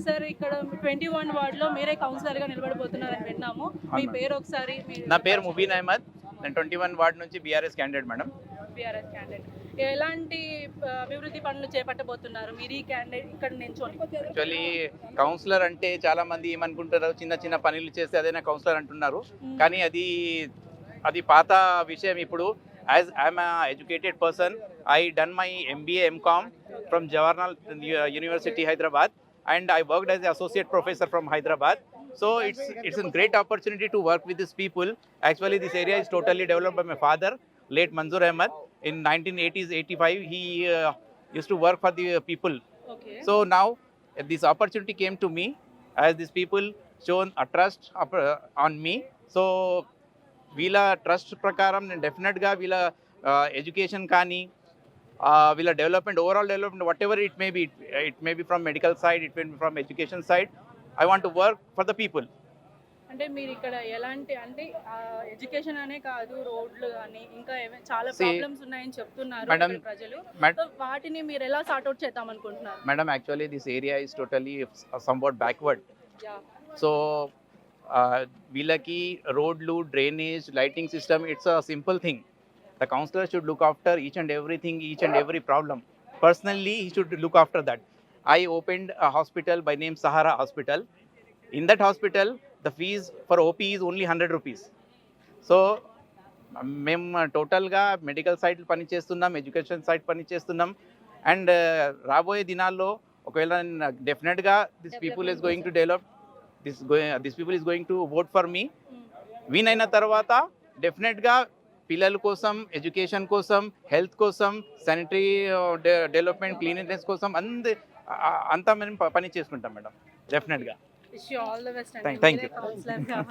Sir ఇక్కడ 21 వార్డులో మీరే కౌన్సిలర్గా నిలబడిపోతున్నారని విన్నాము. మీ పేరు ఒకసారి నా పేరు ముబీన్ అహ్మద్. నేను 21 వార్డ్ నుంచి BRS candidate madam. BRS candidate. ఎలాంటి అభివృద్ధి పనులు చేపట్టబోతున్నారు మీరు ఈ క్యాండిడేట్ ఇక్కడ నించొని? యాక్చువల్లీ కౌన్సిలర్ అంటే చాలా మంది ఏమనుకుంటారు, చిన్న చిన్న పనులు చేస్తే అదేనా కౌన్సిలర్ అంటున్నారు. కానీ అది పాత విషయం. ఇప్పుడు as I'm educated person, I done my MBA MCom from Jawaharlal University Hyderabad, and I worked as an associate professor from Hyderabad. So it's a great opportunity to work with these people. Actually this area is totally developed by my father, late Manzoor Ahmed. In 1980s 85 he used to work for the people. Okay. So now this opportunity came to me as these people shown a trust on me. So వీళ్ళ trust ప్రకారం నేను డెఫినెట్గా వీళ్ళ education కానీ వీళ్ళ development, overall development, what ever it may be from medical side, it may be from education side, I want to work for the people. అంటే మీరు ఇక్కడ ఎలాంటి అంటే ఎడ్యుకేషన్ అనే కాదు, రోడ్లు కానీ ఇంకా చాలా See, ప్రాబ్లమ్స్ ఉన్నాయని చెప్తున్నారు Madam, ఇక్కడ ప్రజలు. సో వాటిని మీరు ఎలా సార్ట్అవుట్ చేద్దాం అనుకుంటున్నారు? Madam, actually this area is totally somewhat backward. Yeah. So వీళ్ళకి రోడ్లు, drainage, lighting system, it's a simple thing. The councillor should look after each and everything, each and every problem. Personally, he should look after that. I opened a hospital by name Sahara Hospital. In that hospital, the fees for OP is only 100 rupees. So, మేము టోటల్గా medical side పని చేస్తున్నాం, education side పని చేస్తున్నాం. And రాబోయే దినాల్లో ఒకవేళ డెఫినెట్గా this people is going to develop, this people is going to vote for me. Win అయిన తర్వాత డెఫినెట్గా పిల్లల కోసం, ఎడ్యుకేషన్ కోసం, హెల్త్ కోసం, శానిటరీ డెవలప్మెంట్, క్లీనినెస్ కోసం అంతా మేము పని చేసుకుంటాం మేడం, డెఫినెట్గా. Wish you all the best. Thank you. Counselor.